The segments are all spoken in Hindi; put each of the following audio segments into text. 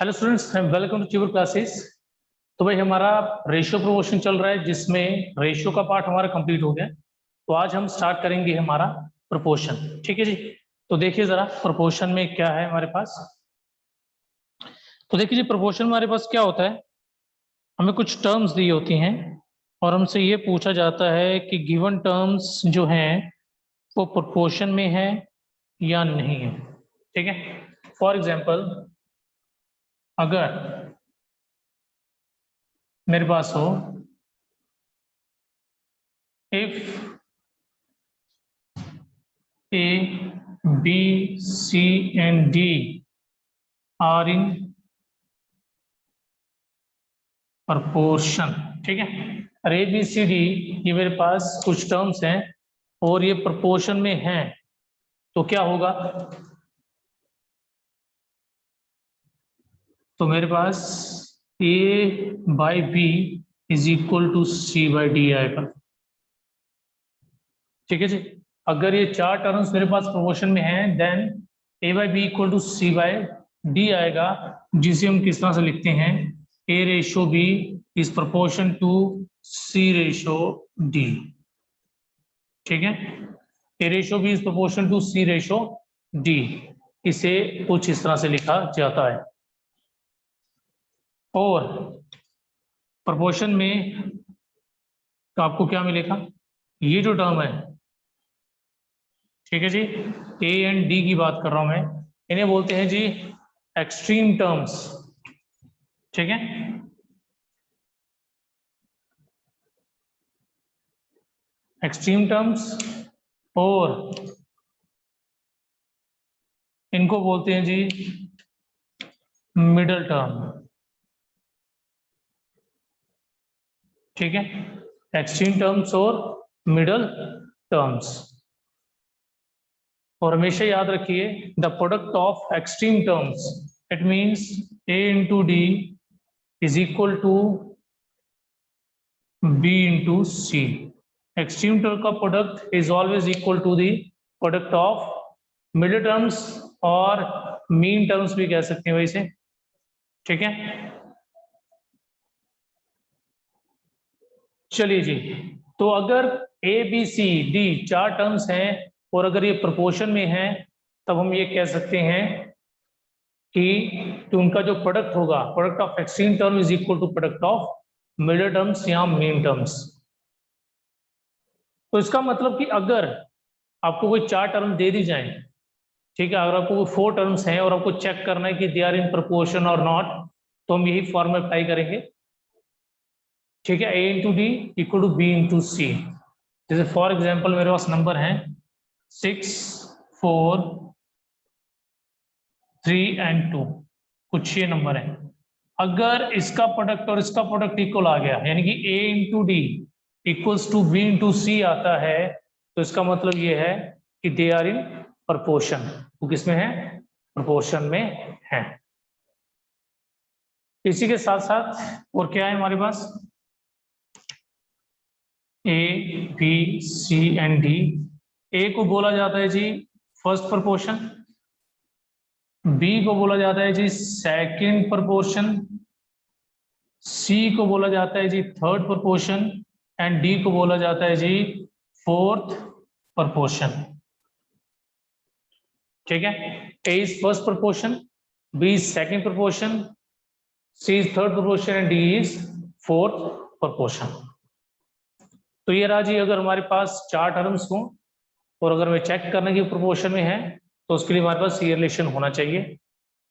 Hello students, welcome to Tuber classes. तो भाई हमारा रेशियो प्रमोशन चल रहा है जिसमें रेशियो का पार्ट हमारा कंप्लीट हो गया। तो आज हम स्टार्ट करेंगे हमारा प्रोपोर्शन। ठीक है जी। तो देखिए जरा प्रोपोर्शन में क्या है हमारे पास। तो देखिए जी, प्रोपोर्शन में हमारे पास क्या होता है, हमें कुछ टर्म्स दी होती हैं और हमसे ये पूछा जाता है कि गिवन टर्म्स जो हैं वो प्रोपोर्शन में है या नहीं है। ठीक है। फॉर एग्जाम्पल, अगर मेरे पास हो if A, B, C and D are in proportion। ठीक है। और A, B, C, D ये मेरे पास कुछ टर्म्स हैं और ये प्रोपोर्शन में हैं, तो क्या होगा। तो मेरे पास A by B is equal to C by D आएगा। ठीक है जी। अगर ये चार टर्म्स मेरे पास प्रोपोर्शन में हैं then A by B equal to C by D आएगा, जिसे हम किस तरह से लिखते हैं, A ratio B is proportion to C ratio D। ठीक है। A ratio B is proportion to C ratio D, इसे कुछ इस तरह से लिखा जाता है। और प्रोपोर्शन में तो आपको क्या मिलेगा, ये जो टर्म है, ठीक है जी, ए एंड डी की बात कर रहा हूं मैं, इन्हें बोलते हैं जी एक्सट्रीम टर्म्स। ठीक है। एक्सट्रीम टर्म्स, और इनको बोलते हैं जी मिडल टर्म। ठीक है। एक्सट्रीम टर्म्स और मिडल टर्म्स। और हमेशा याद रखिए, the product of extreme terms it means a into d is equal to b into c. Extreme term का product is always equal to the product of middle terms, और मीन टर्म्स भी कह सकते हैं वैसे। ठीक है। चलिए जी, तो अगर ए बी सी डी चार टर्म्स हैं और अगर ये प्रोपोर्शन में हैं, तब हम ये कह सकते हैं कि उनका जो प्रोडक्ट होगा, product of extreme term is equal to product of middle terms या मीन टर्म्स। तो इसका मतलब कि अगर आपको कोई चार टर्म दे दी जाए, ठीक है, अगर आपको फोर टर्म्स हैं और आपको चेक करना है कि they are in proportion or not, तो हम यही फॉर्मूला अप्लाई करेंगे। ठीक है। A into d equal to b into c. जैसे फॉर एग्जाम्पल मेरे पास नंबर है 6, 4, 3 and 2, कुछ ये नंबर है। अगर इसका प्रोडक्ट और इसका प्रोडक्ट इक्वल आ गया, यानी कि a into d equals to b into c आता है, तो इसका मतलब ये है कि दे आर इन प्रोपोर्शन। वो किसमें है, प्रोपोर्शन में है। इसी के साथ साथ और क्या है हमारे पास, a b c and d. A को बोला जाता है जी फर्स्ट प्रोपोर्शन, बी को बोला जाता है जी सेकंड प्रोपोर्शन, सी को बोला जाता है जी थर्ड प्रोपोर्शन, एंड डी को बोला जाता है जी फोर्थ प्रोपोर्शन। ठीक है। A is first proportion, b is second proportion, c is third proportion and d is fourth proportion. तो ये रहा जी, अगर हमारे पास चार टर्म्स हों और अगर मैं चेक करने की प्रोपोर्शन में है, तो उसके लिए हमारे पास ये रिलेशन होना चाहिए।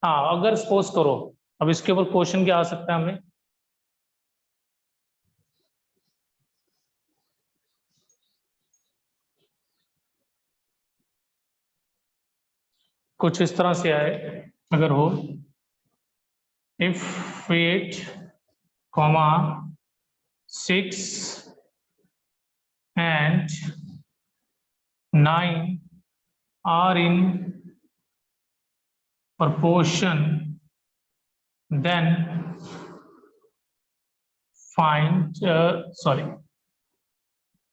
हाँ, अगर सपोज करो, अब इसके ऊपर क्वेश्चन क्या आ सकता है हमें, कुछ इस तरह से आए, अगर हो if 8, 6 and 9 are in proportion, then find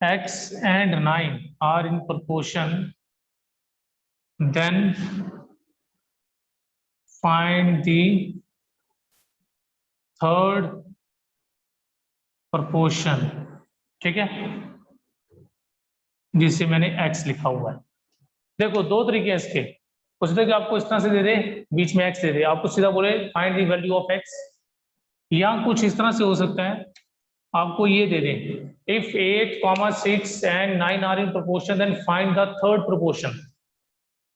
x and 9 are in proportion, then find the third proportion, ठीक है, जिसे मैंने x लिखा हुआ है। देखो दो तरीके हैं इसके, कुछ कि आपको इस तरह से दे दे, बीच में x दे दे, आपको सीधा बोले find the value of x, या कुछ इस तरह से हो सकता है आपको ये दे दे, if 8, 6 and 9 are in proportion then find the third proportion.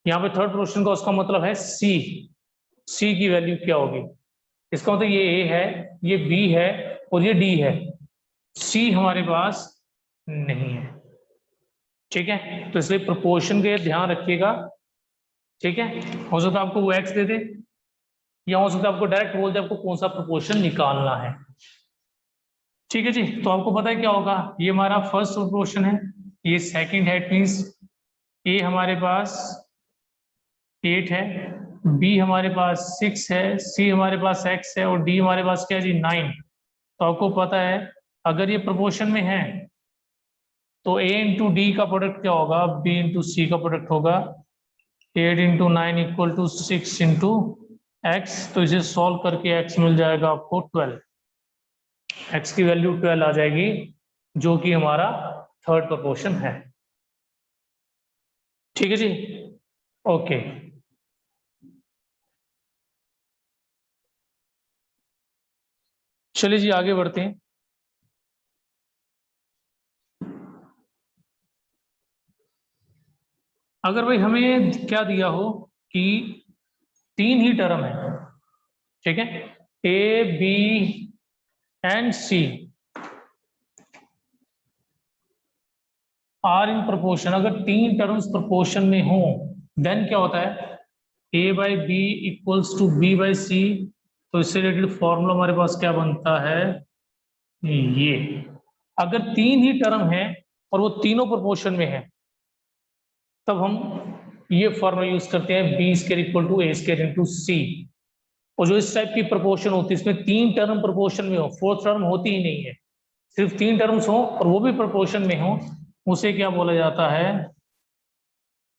यहाँ पे थर्ड प्रोपोर्शन का उसका मतलब है c की वैल्यू क्या होगी। इसका मतलब ये a है, ये b है और ये d है, c हमारे पास नहीं है, ठीक है। तो इसलिए प्रोपोर्शन के ध्यान रखिएगा, ठीक है। हो सकता है आपको वो x दे दे, या हो सकता है आपको डायरेक्ट बोल दे आपको कौन सा प्रोपोर्शन निकालना है, ठीक है जी। तो आपको पता है क्या होगा, ये हमारा फर्स्ट प्रोपोर्शन है, ये सेकंड है, इट मींस ए हमारे पास 8 है, बी हमारे पास 6 है, सी हमारे पास x है और डी हमारे पास क्या है जी 9। तो आपको पता है अगर ये प्रोपोर्शन में है तो a इंटू डी का प्रोडक्ट क्या होगा, b इंटू सी का प्रोडक्ट होगा, 8 into 9 equal to 6 into X. तो इसे सॉल्व करके x मिल जाएगा आपको 12, x की वैल्यू 12 आ जाएगी, जो कि हमारा थर्ड प्रोपोर्शन है, ठीक है जी, ओके। चलिए जी आगे बढ़ते हैं। अगर भाई हमें क्या दिया हो कि 3 ही टर्म है, ठीक है, A B and C are in proportion, अगर 3 टर्म्स प्रोपोर्शन में हो देन क्या होता है, a by b equals to b by c. तो इससे रिलेटेड फॉर्मूला हमारे पास क्या बनता है, ये अगर 3 ही टर्म है और वो तीनों प्रोपोर्शन में है तब हम ये फॉर्मूला यूज करते हैं, b square equal to a square into c. और जो इस टाइप की प्रोपोर्शन होती है इसमें 3 टर्म प्रोपोर्शन में हो, फोर्थ टर्म होती ही नहीं है, सिर्फ 3 टर्म्स हो और वो भी प्रोपोर्शन में हो, उसे क्या बोला जाता है,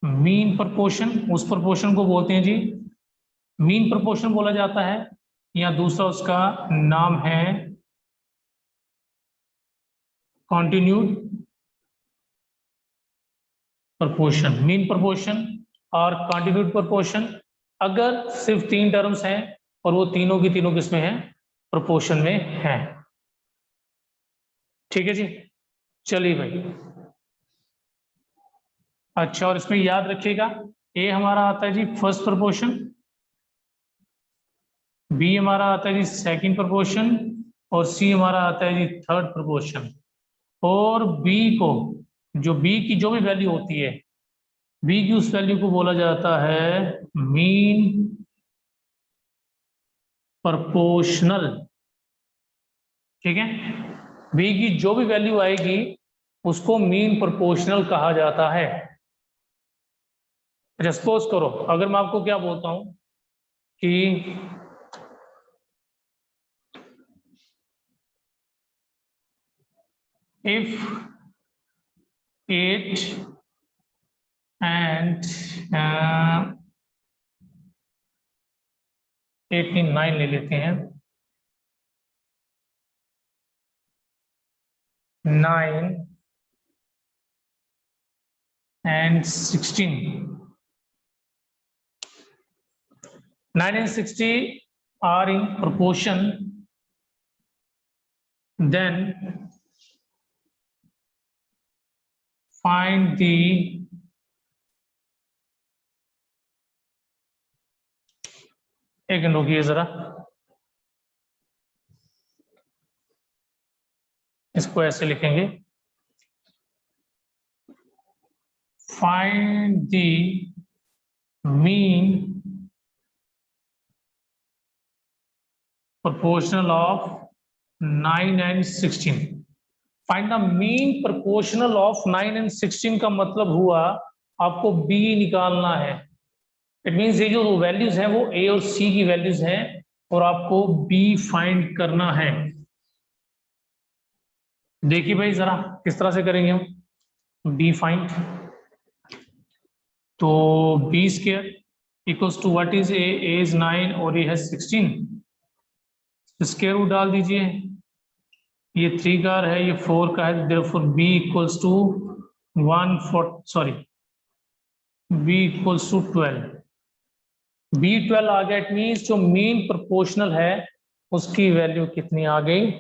मीन प्रोपोर्शन। उस प्रोपोर्शन को बोलते हैं जी मीन प्रोपोर्शन बोला जाता है, या दूसरा उसका नाम है कॉन्टिन्यूड प्रोपोर्शन, मीन प्रोपोर्शन और कॉन्टिन्यूड प्रोपोर्शन। अगर सिर्फ 3 टर्म्स हैं और वो तीनों की तीनों किसमें हैं, प्रोपोर्शन में हैं, ठीक है जी। चलिए भाई, अच्छा, और इसमें याद रखिएगा ए हमारा आता है जी फर्स्ट प्रोपोर्शन, बी हमारा आता है जी सेकंड प्रोपोर्शन और सी हमारा आता है जी थर्ड प्रोपोर्शन। और बी को, जो बी की जो भी वैल्यू होती है, बी की उस वैल्यू को बोला जाता है मीन प्रोपोर्शनल, ठीक है। बी की जो भी वैल्यू आएगी उसको मीन प्रोपोर्शनल कहा जाता है। सपोज करो अगर मैं आपको क्या बोलता हूं कि if 8 and 9 ले लेते हैं, 9 and 16, 9 and 60 are in proportion, then find the एक मिनट रुकिए जरा, इसको ऐसे लिखेंगे, find the mean proportional of 9 and 16। Find the mean proportional of 9 and 16 का मतलब हुआ आपको बी निकालना है। इट मीन्स ये जो वैल्यूज हैं वो ए और सी की वैल्यूज हैं और आपको बी फाइंड करना है। देखिए भाई जरा किस तरह से करेंगे हम बी फाइंड, तो B square equals to what is A is 9 और ए है 16, स्क्वायर रूट डाल दीजिए, ये 3 का है, ये 4 का है, therefore b equals to 12। b12 आ गया, इट मीन्स जो मीन प्रोपोर्शनल है उसकी वैल्यू कितनी आ गई,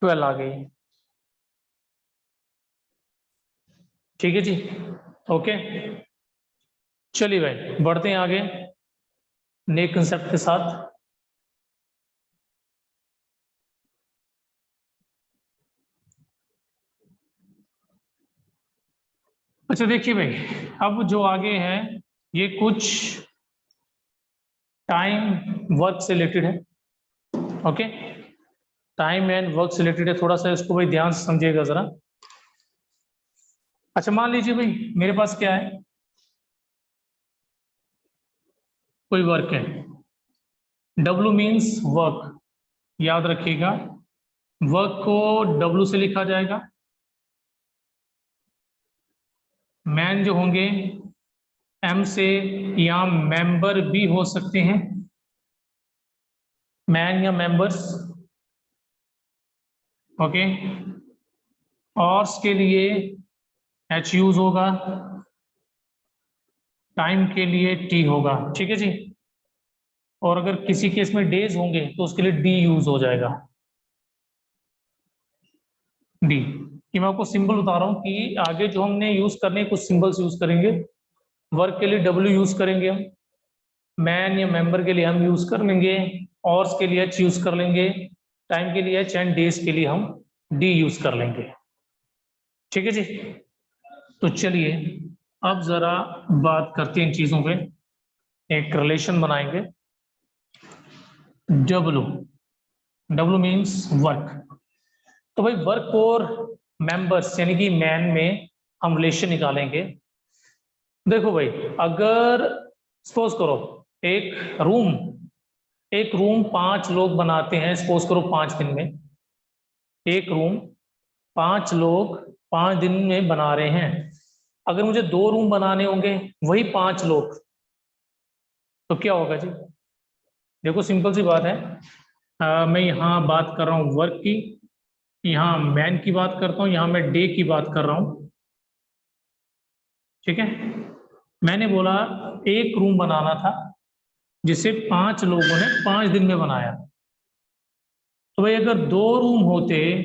12 आ गई। ठीक है जी, ओके। चलिए भाई बढ़ते हैं आगे नए कंसेप्ट के साथ। अच्छा देखिए भाई, अब जो आगे है ये कुछ टाइम वर्क से रिलेटेड है, ओके। टाइम एंड वर्क से रिलेटेड है, थोड़ा सा इसको भाई ध्यान से समझिएगा जरा। अच्छा मान लीजिए भाई मेरे पास क्या है, कोई वर्क है, W मीन्स वर्क, याद रखिएगा वर्क को W से लिखा जाएगा, मैन जो होंगे M से, या मेंबर भी हो सकते हैं, मैन या मेंबर्स, ओके। और के लिए H यूज होगा, टाइम के लिए T होगा, ठीक है जी। और अगर किसी केस में डेज होंगे तो उसके लिए D यूज हो जाएगा, D। कि मैं आपको सिंबल बता रहा हूं कि आगे जो हमने यूज करने कुछ सिंबल्स यूज करेंगे। वर्क के लिए W यूज करेंगे हम, मैन या मेंबर के लिए हम यूज कर लेंगे, और के लिए H यूज कर लेंगे, टाइम के लिए H, एंड डेज के लिए हम D यूज कर लेंगे, ठीक है जी। तो चलिए अब जरा बात करते हैं इन चीजों पे, एक रिलेशन बनाएंगे। W मीन्स वर्क, तो भाई वर्क और मेंबर्स यानी कि मैन में हम रिलेशन निकालेंगे। देखो भाई अगर सपोज करो एक रूम 5 लोग बनाते हैं, सपोज करो 5 दिन में, एक रूम 5 लोग 5 दिन में बना रहे हैं। अगर मुझे 2 रूम बनाने होंगे वही 5 लोग, तो क्या होगा जी? देखो सिंपल सी बात है, मैं यहाँ बात कर रहा हूँ वर्क की, यहाँ मैन की बात करता हूँ, यहाँ मैं डे की बात कर रहा हूँ, ठीक है। मैंने बोला एक रूम बनाना था जिसे 5 लोगों ने 5 दिन में बनाया, तो भाई अगर 2 रूम होते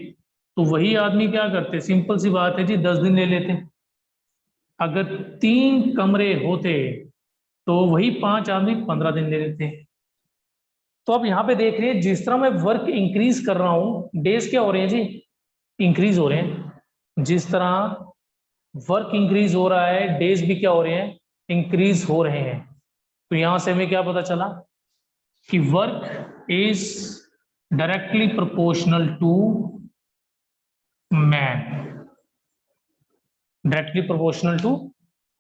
तो वही आदमी क्या करते, सिंपल सी बात है जी 10 दिन ले लेते। अगर 3 कमरे होते तो वही 5 आदमी 15 दिन ले लेते। तो अब यहाँ पे देख रहे हैं जिस तरह मैं वर्क इंक्रीज कर रहा हूं, डेज क्या हो रहे हैं जी, इंक्रीज हो रहे हैं। जिस तरह वर्क इंक्रीज हो रहा है, डेज भी क्या हो रहे हैं, इंक्रीज हो रहे हैं। तो यहां से हमें क्या पता चला कि work is directly proportional to man, directly proportional to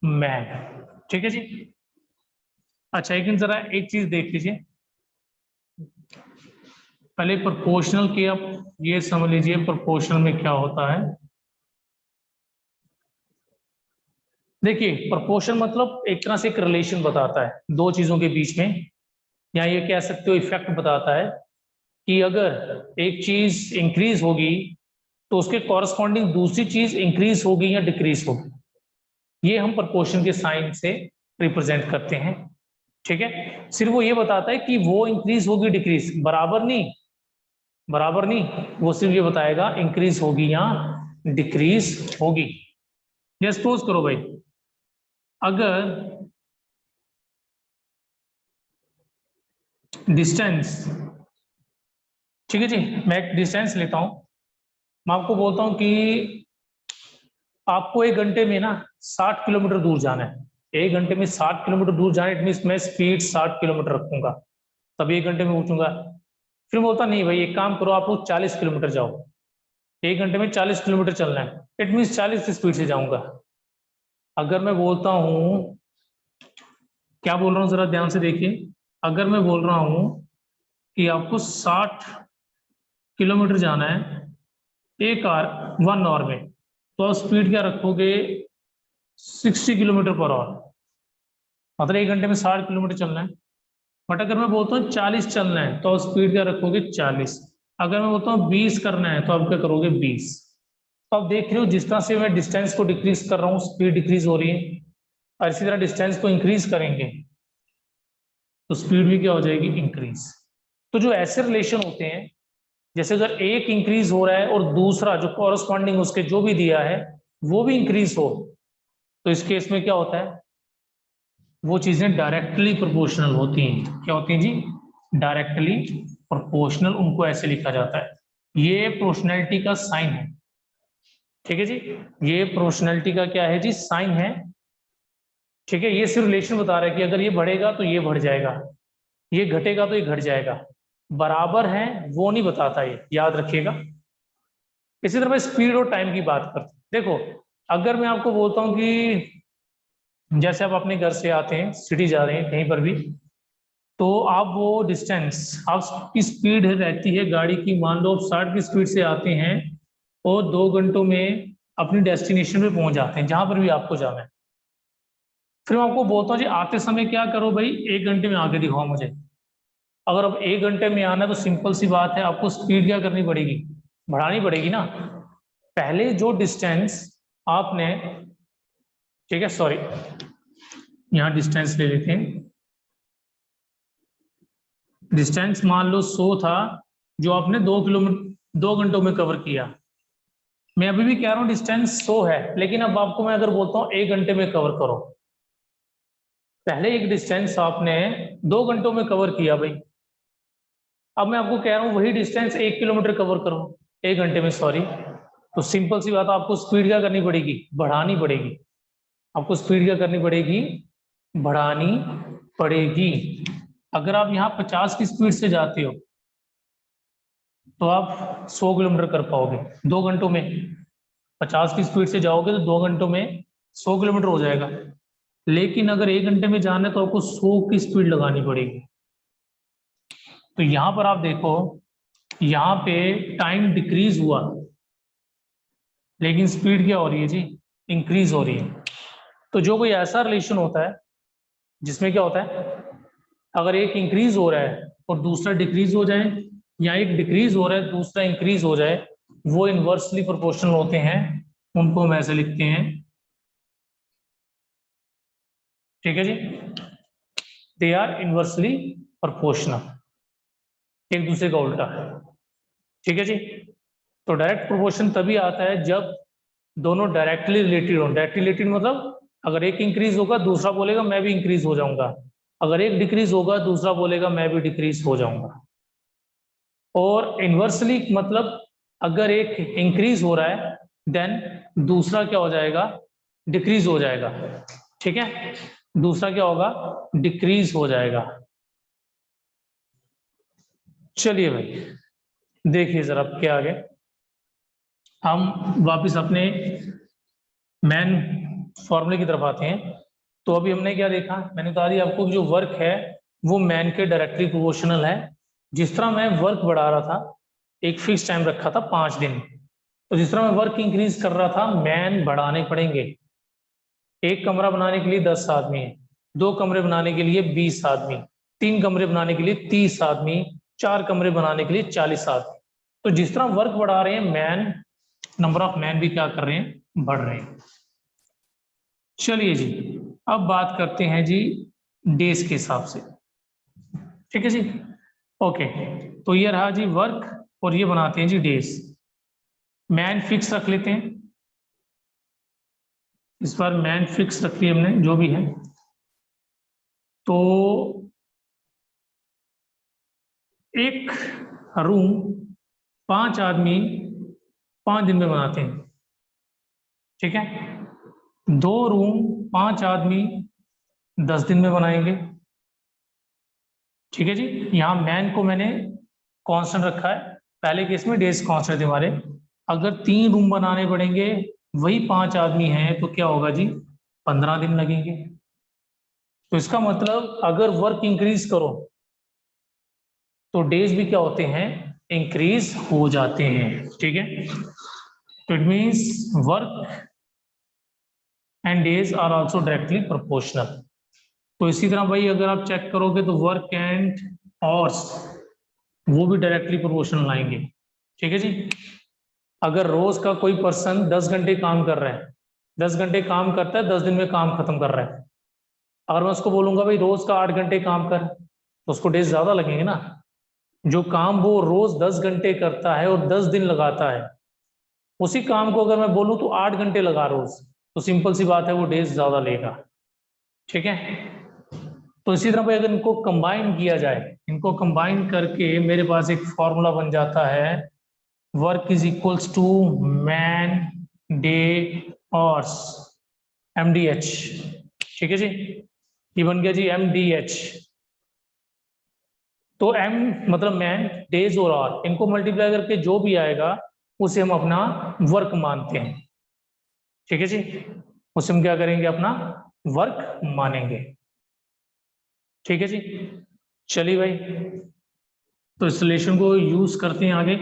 man, ठीक है जी। अच्छा एक जरा एक चीज देख लीजिए, पहले प्रोपोर्शनल की आप ये समझ लीजिए प्रोपोर्शनल में क्या होता है। देखिए प्रोपोर्शन मतलब एक तरह से एक रिलेशन बताता है दो चीजों के बीच में, या ये कह सकते हो इफेक्ट बताता है कि अगर एक चीज इंक्रीज होगी तो उसके कॉरस्पॉन्डिंग दूसरी चीज इंक्रीज होगी या डिक्रीज होगी। ये हम प्रोपोर्शन के साइन से रिप्रेजेंट करते हैं, ठीक है। सिर्फ वो ये बताता है कि वो इंक्रीज होगी डिक्रीज, बराबर नहीं, वो सिर्फ ये बताएगा इंक्रीज होगी या डिक्रीज होगी। जैसे सपोज करो भाई अगर डिस्टेंस, ठीक है जी, मैं एक डिस्टेंस लेता हूं, मैं आपको बोलता हूं कि आपको 1 घंटे में ना 60 किलोमीटर दूर जाना है, 1 घंटे में 60 किलोमीटर दूर जाना, इट मीन मैं स्पीड 60 किलोमीटर रखूंगा, तब 1 घंटे में पहुंचूंगा। फिर बोलता नहीं भाई एक काम करो आप लोग 40 किलोमीटर जाओ, 1 घंटे में 40 किलोमीटर चलना है, इट मीन 40 की स्पीड से जाऊंगा। अगर मैं बोलता हूं, क्या बोल रहा हूं जरा ध्यान से देखिए, अगर मैं बोल रहा हूं कि आपको 60 किलोमीटर जाना है 1 आवर में, तो आप स्पीड क्या रखोगे, 60 किलोमीटर पर आवर, मतलब 1 घंटे में 60 किलोमीटर चलना है। बट अगर मैं बोलता हूँ 40 चलना है तो स्पीड क्या रखोगे 40। अगर मैं बोलता हूँ 20 करना है तो आप क्या करोगे 20। तो आप देख रहे हो जिस तरह से मैं डिस्टेंस को डिक्रीज कर रहा हूँ स्पीड डिक्रीज हो रही है, और इसी तरह डिस्टेंस को इंक्रीज करेंगे तो स्पीड भी क्या हो जाएगी इंक्रीज। तो जो ऐसे रिलेशन होते हैं, जैसे अगर एक इंक्रीज हो रहा है और दूसरा जो कॉरस्पॉन्डिंग उसके जो भी दिया है वो भी इंक्रीज हो, तो इस केस में क्या होता है, वो चीजें डायरेक्टली प्रोपोर्शनल होती हैं। क्या होती हैं जी, डायरेक्टली प्रोपोर्शनल, उनको ऐसे लिखा जाता है। ये प्रोपोर्शनैलिटी का साइन है, ठीक है जी, ये प्रोपोर्शनैलिटी का क्या है जी, साइन है। ठीक है, ये सिर्फ रिलेशन बता रहा है कि अगर ये बढ़ेगा तो ये बढ़ जाएगा, ये घटेगा तो ये घट जाएगा, बराबर है वो नहीं बताता, ये याद रखिएगा। इसी तरह स्पीड और टाइम की बात करते हैं। देखो अगर मैं आपको बोलता हूं कि जैसे आप अपने घर से आते हैं, सिटी जा रहे हैं कहीं पर भी, तो आप वो डिस्टेंस, आपकी स्पीड रहती है गाड़ी की, मान लो आप 60 की स्पीड से आते हैं और 2 घंटों में अपनी डेस्टिनेशन पे पहुंच जाते हैं जहां पर भी आपको जाना है। फिर मैं आपको बोलता हूँ जी आते समय क्या करो भाई, 1 घंटे में आके दिखाओ मुझे। अगर अब 1 घंटे में आना है तो सिंपल सी बात है, आपको स्पीड क्या करनी पड़ेगी, बढ़ानी पड़ेगी ना। पहले जो डिस्टेंस आपने, ठीक है सॉरी, यहाँ डिस्टेंस ले लेते हैं। डिस्टेंस मान लो 100 था, जो आपने 2 किलोमीटर 2 घंटों में कवर किया। मैं अभी भी कह रहा हूँ डिस्टेंस 100 है, लेकिन अब आपको मैं अगर बोलता हूँ 1 घंटे में कवर करो, पहले एक डिस्टेंस आपने 2 घंटों में कवर किया भाई, अब मैं आपको कह रहा हूँ वही डिस्टेंस 1 किलोमीटर कवर करो 1 घंटे में, सॉरी। तो सिंपल सी बात है, आपको स्पीड क्या करनी पड़ेगी, बढ़ानी पड़ेगी। आपको स्पीड क्या करनी पड़ेगी, बढ़ानी पड़ेगी। अगर आप यहाँ 50 की स्पीड से जाते हो तो आप 100 किलोमीटर कर पाओगे 2 घंटों में। 50 की स्पीड से जाओगे तो 2 घंटों में 100 किलोमीटर हो जाएगा। लेकिन अगर 1 घंटे में जाना है तो आपको 100 की स्पीड लगानी पड़ेगी। तो यहां पर आप देखो, यहाँ पे टाइम डिक्रीज हुआ लेकिन स्पीड क्या हो रही है जी, इंक्रीज हो रही है। तो जो कोई ऐसा रिलेशन होता है जिसमें क्या होता है, अगर एक इंक्रीज हो रहा है और दूसरा डिक्रीज हो जाए, या एक डिक्रीज हो रहा है दूसरा इंक्रीज हो जाए, वो इनवर्सली प्रोपोर्शनल होते हैं, उनको हम ऐसे लिखते हैं, ठीक है जी, दे आर इनवर्सली प्रोपोर्शनल, एक दूसरे का उल्टा है, ठीक है जी। तो डायरेक्ट प्रोपोर्शन तभी आता है जब दोनों डायरेक्टली रिलेटेड हो। डायरेक्टली रिलेटेड मतलब अगर एक इंक्रीज होगा दूसरा बोलेगा मैं भी इंक्रीज हो जाऊंगा, अगर एक डिक्रीज होगा दूसरा बोलेगा मैं भी डिक्रीज हो जाऊंगा। और इनवर्सली मतलब अगर एक इंक्रीज हो रहा है देन दूसरा क्या हो जाएगा, डिक्रीज हो जाएगा, ठीक है, दूसरा क्या होगा, डिक्रीज हो जाएगा। चलिए भाई देखिए जरा क्या आगे, हम वापस अपने मैन फॉर्मूले की तरफ आते हैं। तो अभी हमने क्या देखा, मैंने बता दिया आपको जो वर्क है वो मैन के डायरेक्टली प्रोपोर्शनल है। जिस तरह मैं वर्क बढ़ा रहा था, एक फिक्स टाइम रखा था 5 दिन, तो जिस तरह मैं वर्क इंक्रीज कर रहा था मैन बढ़ाने पड़ेंगे। एक कमरा बनाने के लिए 10 आदमी है, 2 कमरे बनाने के लिए 20 आदमी, 3 कमरे बनाने के लिए 30 आदमी, 4 कमरे बनाने के लिए 40 आदमी। तो जिस तरह वर्क बढ़ा रहे हैं मैन, नंबर ऑफ मैन भी क्या कर रहे हैं, बढ़ रहे हैं। चलिए जी अब बात करते हैं जी डेज के हिसाब से, ठीक है जी। ओके, तो ये रहा जी वर्क और ये बनाते हैं जी डेज। मैन फिक्स रख लेते हैं, इस बार मैन फिक्स रख लिया हमने जो भी है। तो एक रूम 5 आदमी 5 दिन में बनाते हैं, ठीक है। 2 रूम 5 आदमी 10 दिन में बनाएंगे, ठीक है जी। यहाँ मैन को मैंने कांस्टेंट रखा है, पहले केस में डेज कांस्टेंट थे हमारे। अगर 3 रूम बनाने पड़ेंगे, वही 5 आदमी हैं, तो क्या होगा जी, 15 दिन लगेंगे। तो इसका मतलब अगर वर्क इंक्रीज करो तो डेज भी क्या होते हैं, इंक्रीज हो जाते हैं, ठीक है। तो it means work and days are also directly proportional. तो इसी तरह भाई अगर आप चेक करोगे तो वर्क एंड आवर्स वो भी डायरेक्टली प्रोपोर्शनल लाएंगे। ठीक है जी। अगर रोज का कोई पर्सन 10 घंटे काम कर रहा है, 10 घंटे काम करता है, 10 दिन में काम खत्म कर रहा है, अगर मैं उसको बोलूंगा भाई रोज का 8 घंटे काम कर, तो उसको डेज ज्यादा लगेंगे ना। जो काम वो रोज 10 घंटे करता है और 10 दिन लगाता है, उसी काम को अगर मैं बोलूं तो 8 घंटे लगा रोज, तो सिंपल सी बात है वो डेज ज्यादा लेगा। ठीक है। तो इसी तरह भाई अगर इनको कंबाइन किया जाए, इनको कंबाइन करके मेरे पास एक फॉर्मूला बन जाता है, work is equals to man day hours, MDH। ठीक है जी, ये बन गया जी MDH। तो M मतलब मैन, डेज और आवर, इनको मल्टीप्लाई करके जो भी आएगा उसे हम अपना वर्क मानते हैं। ठीक है जी, उसे हम क्या करेंगे, अपना वर्क मानेंगे। ठीक है जी। चलिए भाई, तो इस रिलेशन को यूज करते हैं आगे।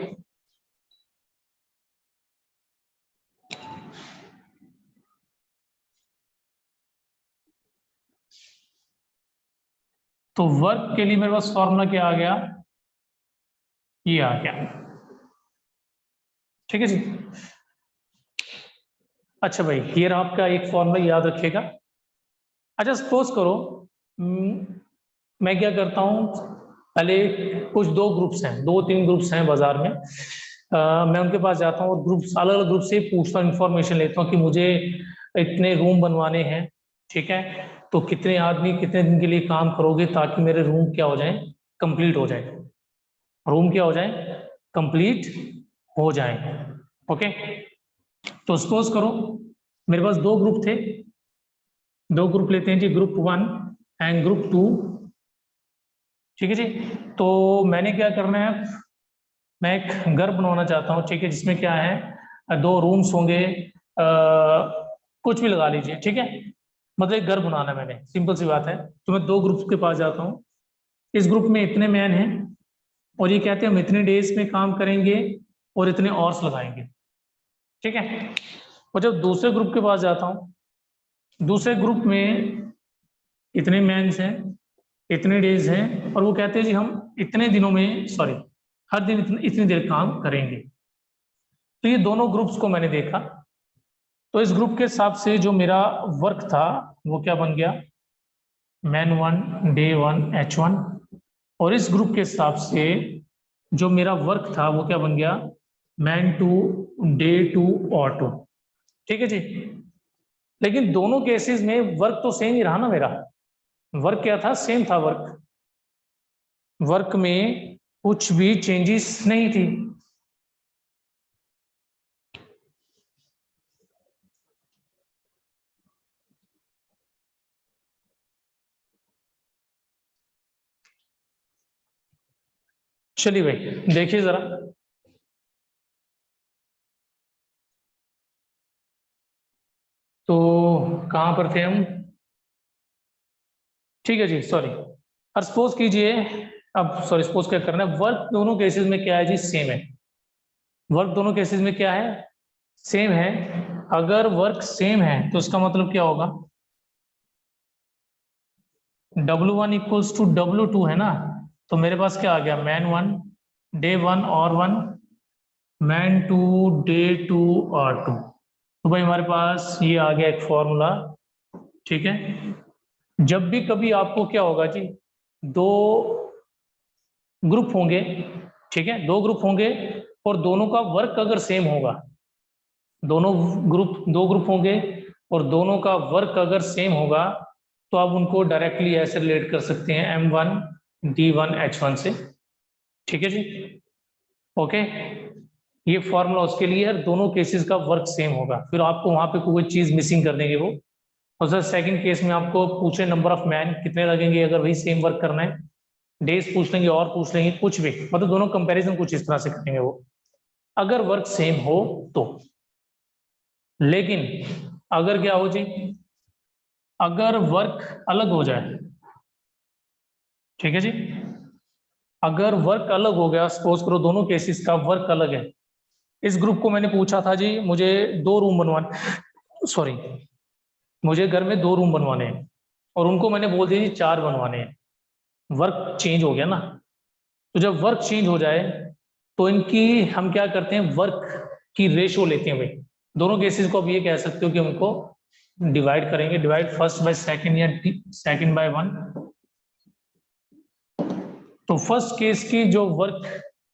तो वर्क के लिए मेरे पास फॉर्मूला क्या आ गया, ये आ गया। ठीक है जी। अच्छा भाई, ये रहा आपका एक फॉर्मूला, याद रखिएगा। अच्छा सपोज करो मैं क्या करता हूँ, पहले कुछ दो ग्रुप्स हैं, 2-3 ग्रुप्स हैं बाजार में, मैं उनके पास जाता हूँ और ग्रुप्स, अलग अलग ग्रुप से पूछता हूँ, इन्फॉर्मेशन लेता हूँ कि मुझे इतने रूम बनवाने हैं। ठीक है, तो कितने आदमी कितने दिन के लिए काम करोगे ताकि मेरे रूम क्या हो जाए, कंप्लीट हो जाए, रूम क्या हो जाए, कंप्लीट हो जाए। ओके, तो सपोज करो मेरे पास दो ग्रुप थे, दो ग्रुप लेते हैं जी, ग्रुप 1 एंड ग्रुप 2। ठीक है जी। तो मैंने क्या करना है, मैं एक घर बनवाना चाहता हूँ, ठीक है, जिसमें क्या है, 2 रूम्स होंगे, कुछ भी लगा लीजिए। ठीक है, मतलब एक घर बनाना है मैंने, सिंपल सी बात है। तो मैं दो ग्रुप्स के पास जाता हूँ, इस ग्रुप में इतने मैन हैं और ये कहते हैं हम इतने डेज में काम करेंगे और इतने आवर्स लगाएंगे। ठीक है, और जब दूसरे ग्रुप के पास जाता हूँ, दूसरे ग्रुप में इतने मैन्स हैं, इतने डेज हैं, और वो कहते हैं जी हम इतने दिनों में, सॉरी, हर दिन इतनी देर काम करेंगे। तो ये दोनों ग्रुप्स को मैंने देखा, तो इस ग्रुप के हिसाब से जो मेरा वर्क था वो क्या बन गया, मैन 1 डे 1 H1, और इस ग्रुप के हिसाब से जो मेरा वर्क था वो क्या बन गया, मैन 2 डे 2 और 2। ठीक है जी। लेकिन दोनों केसेस में वर्क तो सेम ही रहा ना मेरा, वर्क क्या था, सेम था वर्क, वर्क में कुछ भी चेंजेस नहीं थी। चलिए भाई देखिए जरा, तो कहां पर थे हम। ठीक है जी, सॉरी, और सपोज कीजिए, अब सॉरी सपोज क्या करना है, वर्क दोनों केसेस में क्या है जी, सेम है। वर्क दोनों केसेस में क्या है, सेम है। अगर वर्क सेम है तो इसका मतलब क्या होगा, W1 इक्वल्स टू W2 है ना। तो मेरे पास क्या आ गया, मैन 1 डे 1 और 1, मैन 2 डे 2 और 2। तो भाई हमारे पास ये आ गया एक फॉर्मूला। ठीक है, जब भी कभी आपको क्या होगा जी, दो ग्रुप होंगे, ठीक है, दो ग्रुप होंगे और दोनों का वर्क अगर सेम होगा, दोनों ग्रुप, दो ग्रुप होंगे और दोनों का वर्क अगर सेम होगा, तो आप उनको डायरेक्टली ऐसे रिलेट कर सकते हैं M1 D1 H1 से। ठीक है जी। ओके, ये फॉर्मूला उसके लिए है, दोनों केसेस का वर्क सेम होगा, फिर आपको वहां पे कोई चीज मिसिंग कर देंगे वो। और सर सेकंड केस में आपको पूछे नंबर ऑफ मैन कितने लगेंगे अगर वही सेम वर्क करना है, डेज पूछ लेंगे और पूछ लेंगे कुछ भी, मतलब दोनों कंपैरिजन कुछ इस तरह से करेंगे वो, अगर वर्क सेम हो तो। लेकिन अगर क्या हो जी, अगर वर्क अलग हो जाए, ठीक है जी, अगर वर्क अलग हो गया, सपोज करो दोनों केसेस का वर्क अलग है, इस ग्रुप को मैंने पूछा था जी मुझे 2 रूम बनवाने, सॉरी, मुझे घर में 2 रूम बनवाने हैं, और उनको मैंने बोल दिया जी 4 बनवाने हैं, वर्क चेंज हो गया ना। तो जब वर्क चेंज हो जाए तो इनकी हम क्या करते हैं, वर्क की रेशो लेते हैं भाई। दोनों केसेस को आप ये कह सकते हो कि उनको डिवाइड करेंगे, डिवाइड फर्स्ट बाय सेकंड या सेकंड बाय 1। तो फर्स्ट केस की जो वर्क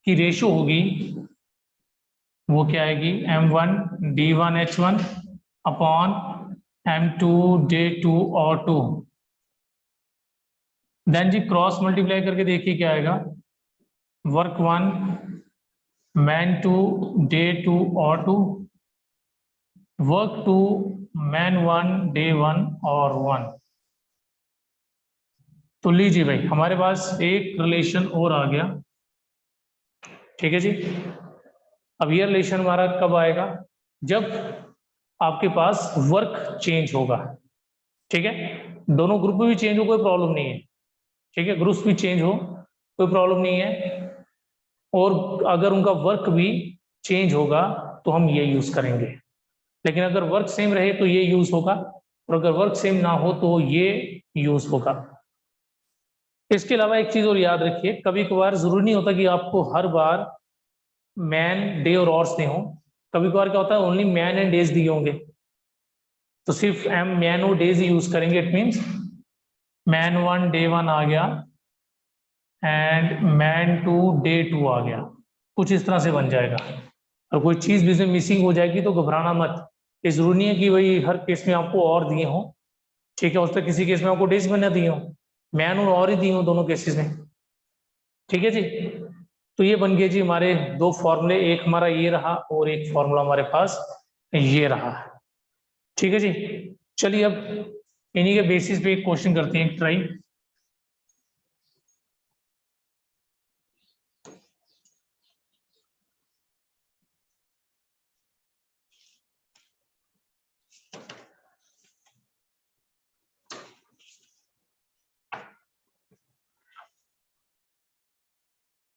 की रेशो होगी वो क्या आएगी, m1 d1 h1 upon m2 d2 और 2। देन जी क्रॉस मल्टीप्लाई करके देखिए क्या आएगा, वर्क 1 मैन 2 डे 2 और 2, वर्क 2 मैन 1 डे 1 और 1। तो लीजिए भाई हमारे पास एक रिलेशन और आ गया, ठीक है जी। अब ये रिलेशन हमारा कब आएगा, जब आपके पास वर्क चेंज होगा, ठीक है। दोनों ग्रुप में भी चेंज हो कोई प्रॉब्लम नहीं है, ठीक है, ग्रुप्स भी चेंज हो कोई प्रॉब्लम नहीं है, और अगर उनका वर्क भी चेंज होगा तो हम ये यूज करेंगे। लेकिन अगर वर्क सेम रहे तो ये यूज होगा, और अगर वर्क सेम ना हो तो ये यूज होगा। इसके अलावा एक चीज और याद रखिए, कभी कभार जरूरी नहीं होता कि आपको हर बार मैन डे और ऑर्स दे हों। कभी कभार क्या होता है, ओनली मैन एंड डेज दिए होंगे, तो सिर्फ एम मैन और डेज यूज करेंगे। इट मीन्स मैन 1 डे 1 आ गया एंड मैन 2 डे 2 आ गया, कुछ इस तरह से बन जाएगा। और कोई चीज भी मिसिंग हो जाएगी तो घबराना मत, ये जरूरी नहीं है कि भाई हर केस में आपको और दिए हों, ठीक है। उस पर किसी केस में आपको डेज बना दिए हों, मैन और ही दिए हों दोनों केसेस में, ठीक है जी। तो ये बन गए जी हमारे दो फॉर्मूले, एक हमारा ये रहा और एक फॉर्मूला हमारे पास ये रहा, ठीक है जी। चलिए अब इन्हीं के बेसिस पे एक क्वेश्चन करते हैं, एक ट्राई।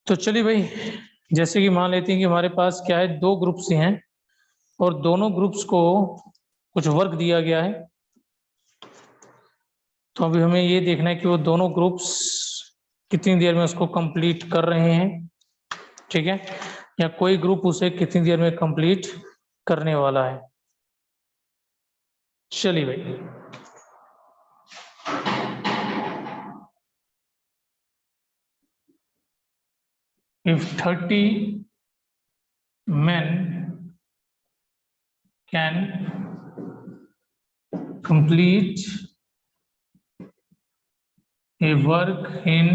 तो चलिए भाई, जैसे कि मान लेते हैं कि हमारे पास क्या है, दो ग्रुप्स हैं और दोनों ग्रुप्स को कुछ वर्क दिया गया है। तो अभी हमें ये देखना है कि वो दोनों ग्रुप्स कितनी देर में उसको कंप्लीट कर रहे हैं, ठीक है, या कोई ग्रुप उसे कितनी देर में कंप्लीट करने वाला है। चलिए भाई, if 30 men can complete a work in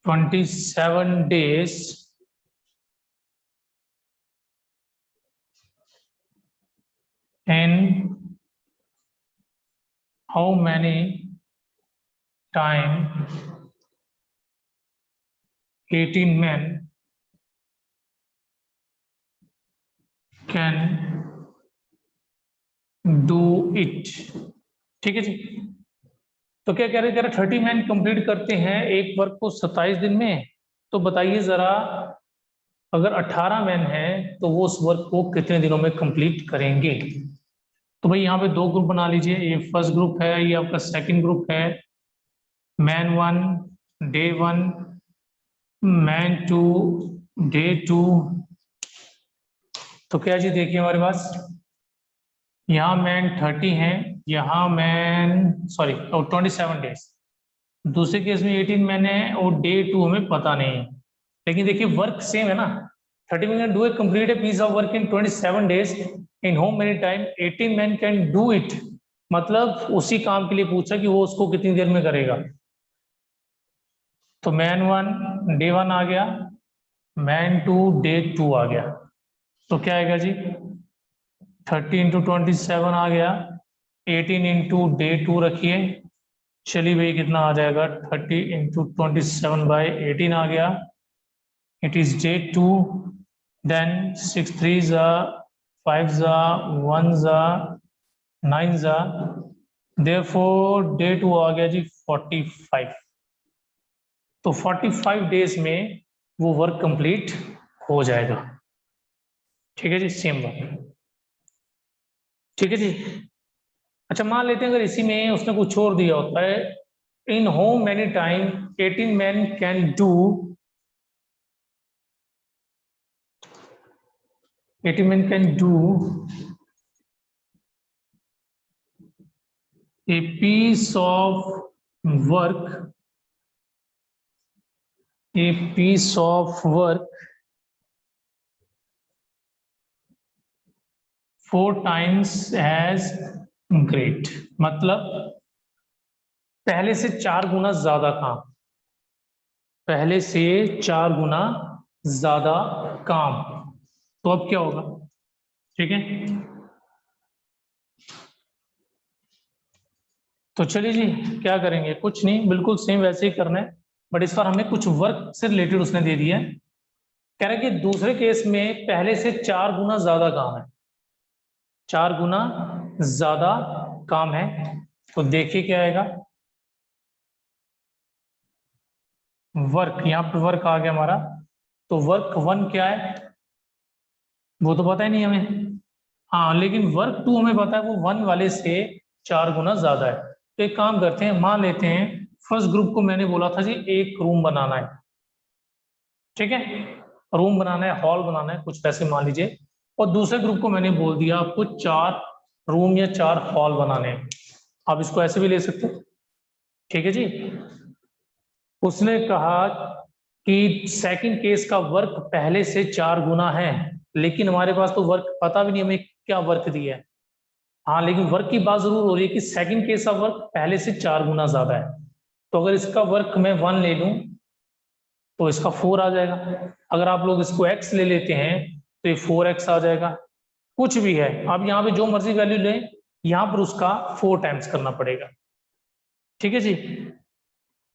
27 days, and how many time 18 men can do it, ठीक है जी। तो क्या कह रहे 30 मैन कंप्लीट करते हैं एक वर्क को 27 दिन में। तो बताइए जरा, अगर 18 मैन है तो वो उस वर्क को कितने दिनों में कंप्लीट करेंगे। तो भाई यहाँ पे दो ग्रुप बना लीजिए, ये फर्स्ट ग्रुप है, ये आपका सेकंड ग्रुप है। Man 1 day 1, man 2 day 2। तो क्या जी देखिए हमारे पास यहाँ मैन 30 है, यहाँ मैन 27 डेज। दूसरे केस में 18 मैन है और डे 2 हमें पता नहीं है, लेकिन देखिए वर्क सेम है ना। 30 man do a complete a piece of work in 27 days, in how many time 18 man can do it. मतलब उसी काम के लिए पूछा कि वो उसको कितनी देर में करेगा। तो मैन 1 डे 1 आ गया, मैन 2 डे 2 आ गया। तो क्या आएगा जी, 30 इंटू 27 आ गया, 18 इंटू डे 2 रखिए। चलिए भाई कितना आ जाएगा, 30 इंटू 27 बाई 18 आ गया, इट इज डे 2। देन 6 3 जा 5 जा 1 जा 9 जा, देयरफॉर डे 2 आ गया जी 45। तो 45 डेज में वो वर्क कंप्लीट हो जाएगा, ठीक है जी, सेम वर्क, ठीक है जी। अच्छा मान लेते हैं अगर इसी में उसने कुछ और दिया होता है, in how many time 18 men can do 18 men can do a piece of work, a piece of work 4 times as great, मतलब पहले से 4 गुना ज्यादा काम, पहले से 4 गुना ज्यादा काम। तो अब क्या होगा? ठीक है, तो चलिए जी क्या करेंगे, कुछ नहीं, बिल्कुल सेम वैसे ही करना है, बट इस बार हमें कुछ वर्क से रिलेटेड उसने दे दिया है। कह रहा है कि दूसरे केस में पहले से 4 गुना ज्यादा काम है, 4 गुना ज्यादा काम है। तो देखिए क्या आएगा, वर्क, यहाँ पे वर्क आ गया हमारा, तो वर्क 1 क्या है वो तो पता ही नहीं हमें, हाँ लेकिन वर्क 2 हमें पता है, वो 1 वाले से 4 गुना ज्यादा है। तो एक काम करते हैं, मान लेते हैं फर्स्ट ग्रुप को मैंने बोला था जी एक रूम बनाना है, ठीक है, रूम बनाना है, हॉल बनाना है, कुछ वैसे मान लीजिए, और दूसरे ग्रुप को मैंने बोल दिया आपको 4 रूम या 4 हॉल बनाने हैं। आप इसको ऐसे भी ले सकते हैं, ठीक है जी। उसने कहा कि सेकंड केस का वर्क पहले से 4 गुना है, लेकिन हमारे पास तो वर्क पता भी नहीं हमें क्या वर्क दिया है। हाँ लेकिन वर्क की बात जरूर हो रही है कि सेकंड केस का वर्क पहले से 4 गुना ज्यादा है। तो अगर इसका वर्क मैं 1 ले लूं तो इसका 4 आ जाएगा, अगर आप लोग इसको x ले लेते हैं तो ये 4x आ जाएगा, कुछ भी है, आप यहाँ पे जो मर्जी वैल्यू लें, यहाँ पर उसका 4 टाइम्स करना पड़ेगा, ठीक है जी।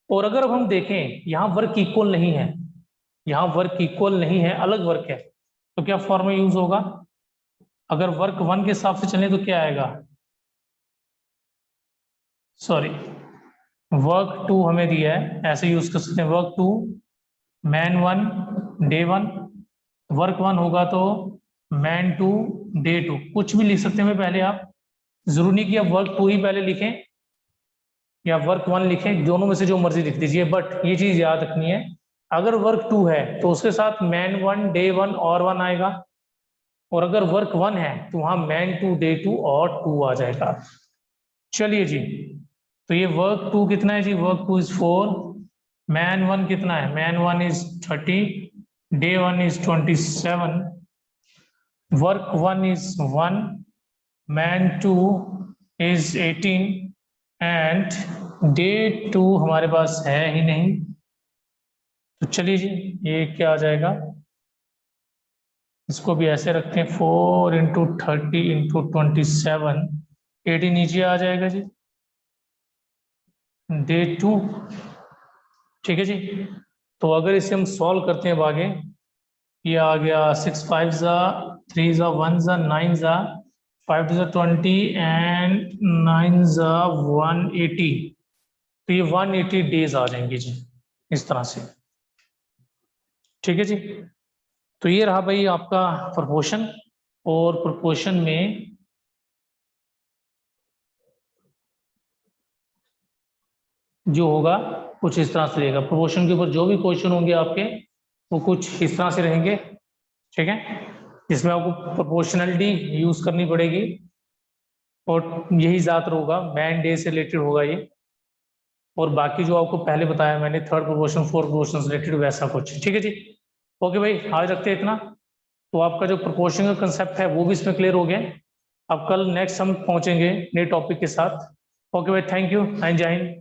और अगर अब हम देखें यहाँ वर्क इक्वल नहीं है, यहाँ वर्क इक्वल नहीं है, अलग वर्क है, तो क्या फॉर्मूला यूज होगा? अगर वर्क 1 के हिसाब से चले तो क्या आएगा, सॉरी वर्क 2 हमें दिया है, ऐसे यूज कर सकते हैं, वर्क 2 मैन 1 डे 1, वर्क 1 होगा तो मैन 2 डे 2, कुछ भी लिख सकते हैं पहले आप, जरूरी नहीं कि आप वर्क 2 ही पहले लिखें या वर्क 1 लिखें, दोनों में से जो मर्जी लिख दीजिए, बट ये चीज याद रखनी है अगर वर्क 2 है तो उसके साथ मैन 1 डे 1 और 1 आएगा, और अगर वर्क 1 है तो वहां मैन 2 डे 2 और 2 आ जाएगा। चलिए जी, तो ये वर्क 2 कितना है जी, वर्क 2 इज 4, मैन 1 कितना है, man 1 is 30, day 1 is 27, work 1 is 1, man 2 is 18 and day 2 हमारे पास है ही नहीं। तो चलिए जी ये क्या आ जाएगा, इसको भी ऐसे रखते हैं, 4 इंटू 30 इंटू 27, 18 नीचे आ जाएगा जी, डे 2, ठीक है जी। तो अगर इसे हम सॉल्व करते हैं आगे, ये आ गया 6 5 ज़ा 3 ज़ा 1 ज़ा 9 ज़ा 5 ज़ा 20 एंड 9 ज़ा 180, तो ये 180 डेज आ जाएंगे जी इस तरह से, ठीक है जी। तो ये रहा भाई आपका प्रोपोर्शन, और प्रोपोर्शन में जो होगा कुछ इस तरह से रहेगा, प्रोपोर्शन के ऊपर जो भी क्वेश्चन होंगे आपके वो कुछ इस तरह से रहेंगे, ठीक है, जिसमें आपको प्रोपोर्शनलिटी यूज करनी पड़ेगी, और यही ज्यादातर होगा, मैन डे से रिलेटेड होगा ये, और बाकी जो आपको पहले बताया मैंने थर्ड प्रोपोर्शन फोर्थ प्रोपोर्शन से रिलेटेड वैसा कुछ, ठीक है जी। ओके भाई आज रखते हैं इतना, तो आपका जो प्रोपोर्शन का कंसेप्ट है वो भी इसमें क्लियर हो गया। अब कल नेक्स्ट हम पहुंचेंगे नए टॉपिक के साथ। ओके भाई, थैंक यू एंड जय हिंद।